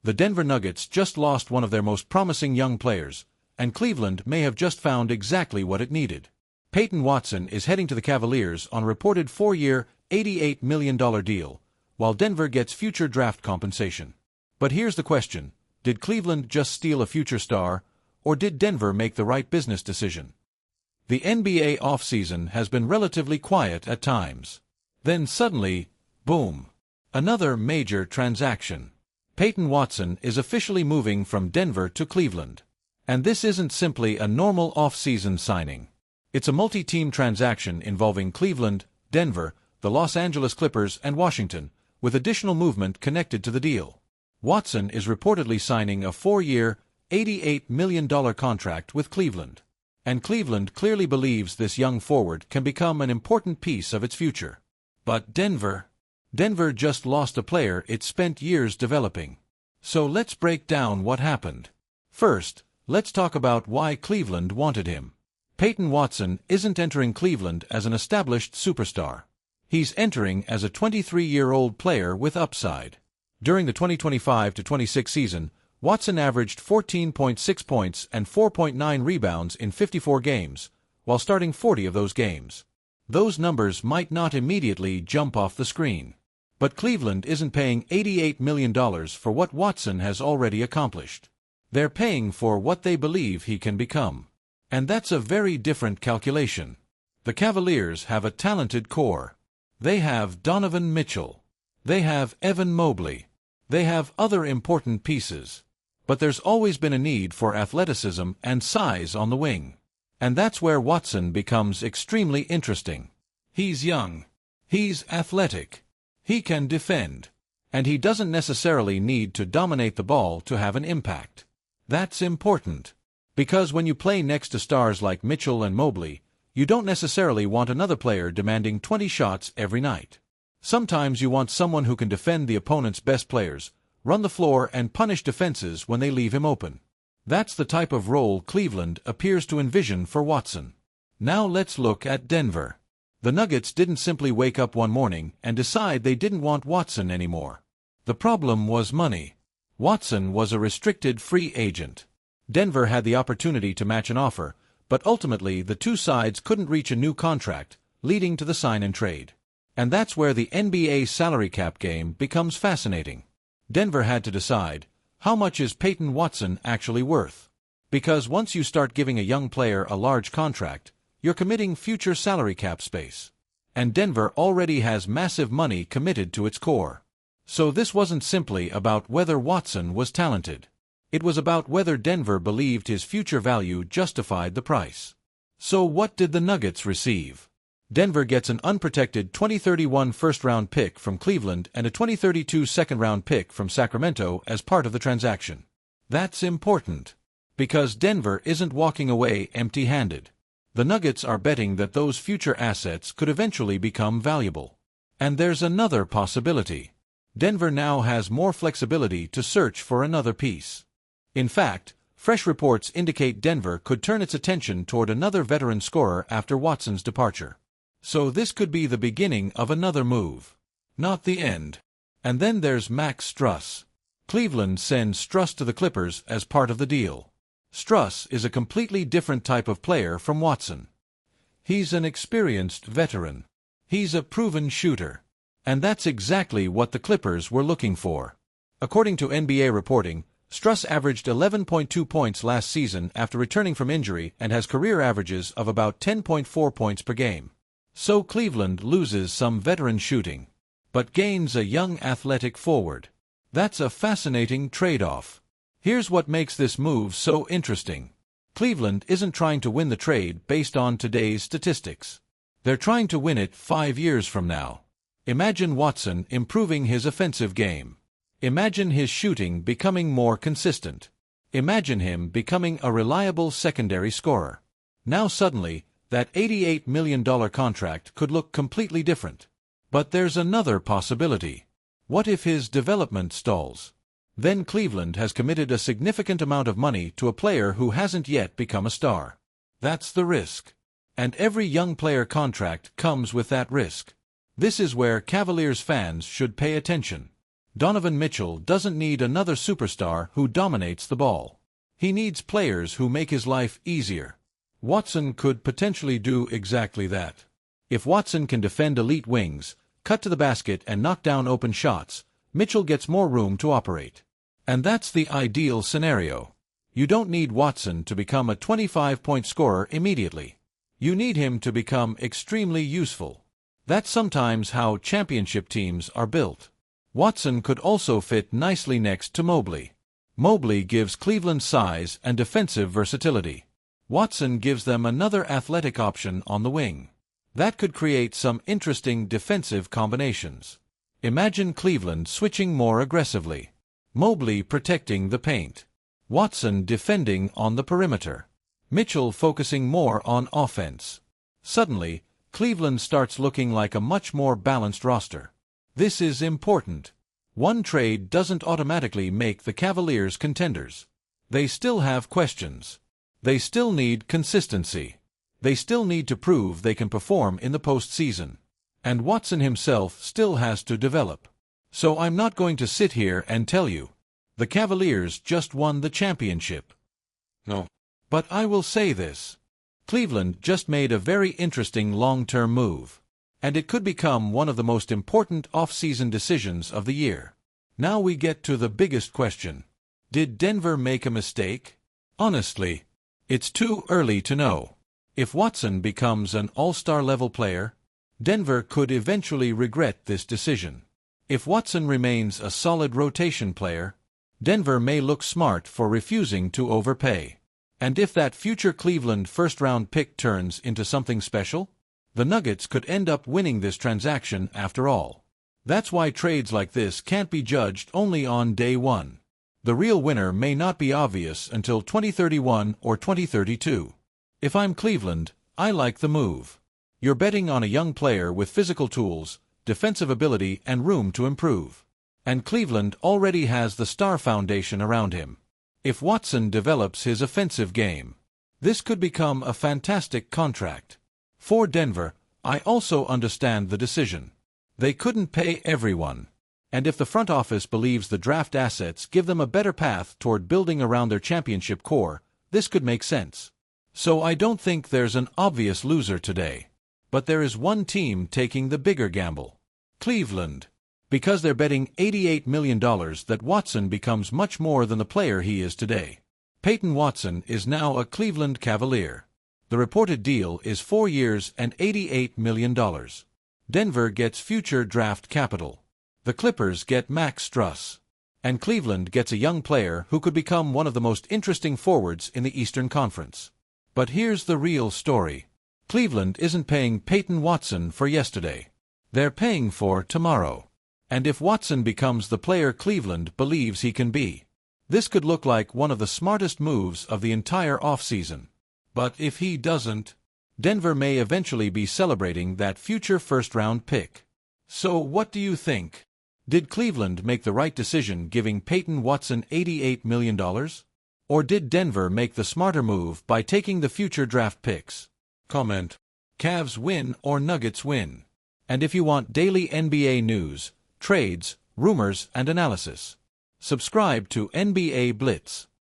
The Denver Nuggets just lost one of their most promising young players, and Cleveland may have just found exactly what it needed. Peyton Watson is heading to the Cavaliers on a reported 4-year, $88 million deal, while Denver gets future draft compensation. But here's the question: did Cleveland just steal a future star, or did Denver make the right business decision? The NBA offseason has been relatively quiet at times. Then suddenly, boom! Another major transaction. Peyton Watson is officially moving from Denver to Cleveland. And this isn't simply a normal off-season signing. It's a multi-team transaction involving Cleveland, Denver, the Los Angeles Clippers, and Washington, with additional movement connected to the deal. Watson is reportedly signing a 4-year, $88 million contract with Cleveland. And Cleveland clearly believes this young forward can become an important piece of its future. But Denver just lost a player it spent years developing. So let's break down what happened. First, let's talk about why Cleveland wanted him. Peyton Watson isn't entering Cleveland as an established superstar. He's entering as a 23-year-old player with upside. During the 2025-26 season, Watson averaged 14.6 points and 4.9 rebounds in 54 games, while starting 40 of those games. Those numbers might not immediately jump off the screen. But Cleveland isn't paying $88 million for what Watson has already accomplished. They're paying for what they believe he can become. And that's a very different calculation. The Cavaliers have a talented core. They have Donovan Mitchell. They have Evan Mobley. They have other important pieces. But there's always been a need for athleticism and size on the wing. And that's where Watson becomes extremely interesting. He's young. He's athletic. He can defend. And he doesn't necessarily need to dominate the ball to have an impact. That's important. Because when you play next to stars like Mitchell and Mobley, you don't necessarily want another player demanding 20 shots every night. Sometimes you want someone who can defend the opponent's best players, run the floor, and punish defenses when they leave him open. That's the type of role Cleveland appears to envision for Watson. Now let's look at Denver. The Nuggets didn't simply wake up one morning and decide they didn't want Watson anymore. The problem was money. Watson was a restricted free agent. Denver had the opportunity to match an offer, but ultimately the two sides couldn't reach a new contract, leading to the sign and trade. And that's where the NBA salary cap game becomes fascinating. Denver had to decide, how much is Peyton Watson actually worth? Because once you start giving a young player a large contract, you're committing future salary cap space. And Denver already has massive money committed to its core. So this wasn't simply about whether Watson was talented. It was about whether Denver believed his future value justified the price. So what did the Nuggets receive? Denver gets an unprotected 2031 first-round pick from Cleveland and a 2032 second-round pick from Sacramento as part of the transaction. That's important, because Denver isn't walking away empty-handed. The Nuggets are betting that those future assets could eventually become valuable. And there's another possibility. Denver now has more flexibility to search for another piece. In fact, fresh reports indicate Denver could turn its attention toward another veteran scorer after Watson's departure. So this could be the beginning of another move. Not the end. And then there's Max Strus. Cleveland sends Strus to the Clippers as part of the deal. Strus is a completely different type of player from Watson. He's an experienced veteran. He's a proven shooter. And that's exactly what the Clippers were looking for. According to NBA reporting, Strus averaged 11.2 points last season after returning from injury and has career averages of about 10.4 points per game. So Cleveland loses some veteran shooting, but gains a young athletic forward. That's a fascinating trade-off. Here's what makes this move so interesting. Cleveland isn't trying to win the trade based on today's statistics. They're trying to win it 5 years from now. Imagine Watson improving his offensive game. Imagine his shooting becoming more consistent. Imagine him becoming a reliable secondary scorer. Now suddenly, that $88 million contract could look completely different. But there's another possibility. What if his development stalls? Then Cleveland has committed a significant amount of money to a player who hasn't yet become a star. That's the risk. And every young player contract comes with that risk. This is where Cavaliers fans should pay attention. Donovan Mitchell doesn't need another superstar who dominates the ball. He needs players who make his life easier. Watson could potentially do exactly that. If Watson can defend elite wings, cut to the basket and knock down open shots, Mitchell gets more room to operate. And that's the ideal scenario. You don't need Watson to become a 25-point scorer immediately. You need him to become extremely useful. That's sometimes how championship teams are built. Watson could also fit nicely next to Mobley. Mobley gives Cleveland size and defensive versatility. Watson gives them another athletic option on the wing. That could create some interesting defensive combinations. Imagine Cleveland switching more aggressively. Mobley protecting the paint. Watson defending on the perimeter. Mitchell focusing more on offense. Suddenly, Cleveland starts looking like a much more balanced roster. This is important. One trade doesn't automatically make the Cavaliers contenders. They still have questions. They still need consistency. They still need to prove they can perform in the postseason. And Watson himself still has to develop. So I'm not going to sit here and tell you, the Cavaliers just won the championship. No. But I will say this. Cleveland just made a very interesting long-term move. And it could become one of the most important off-season decisions of the year. Now we get to the biggest question. Did Denver make a mistake? Honestly, it's too early to know. If Watson becomes an all-star level player, Denver could eventually regret this decision. If Watson remains a solid rotation player, Denver may look smart for refusing to overpay. And if that future Cleveland first-round pick turns into something special, the Nuggets could end up winning this transaction after all. That's why trades like this can't be judged only on day one. The real winner may not be obvious until 2031 or 2032. If I'm Cleveland, I like the move. You're betting on a young player with physical tools, defensive ability, and room to improve. And Cleveland already has the star foundation around him. If Watson develops his offensive game, this could become a fantastic contract. For Denver, I also understand the decision. They couldn't pay everyone. And if the front office believes the draft assets give them a better path toward building around their championship core, this could make sense. So I don't think there's an obvious loser today. But there is one team taking the bigger gamble. Cleveland. Because they're betting $88 million that Watson becomes much more than the player he is today. Peyton Watson is now a Cleveland Cavalier. The reported deal is 4 years and $88 million. Denver gets future draft capital. The Clippers get Max Strus. And Cleveland gets a young player who could become one of the most interesting forwards in the Eastern Conference. But here's the real story. Cleveland isn't paying Peyton Watson for yesterday. They're paying for tomorrow. And if Watson becomes the player Cleveland believes he can be, this could look like one of the smartest moves of the entire offseason. But if he doesn't, Denver may eventually be celebrating that future first-round pick. So what do you think? Did Cleveland make the right decision giving Peyton Watson $88 million? Or did Denver make the smarter move by taking the future draft picks? Comment. Cavs win or Nuggets win? And if you want daily NBA news, trades, rumors, and analysis, subscribe to NBA Blitz.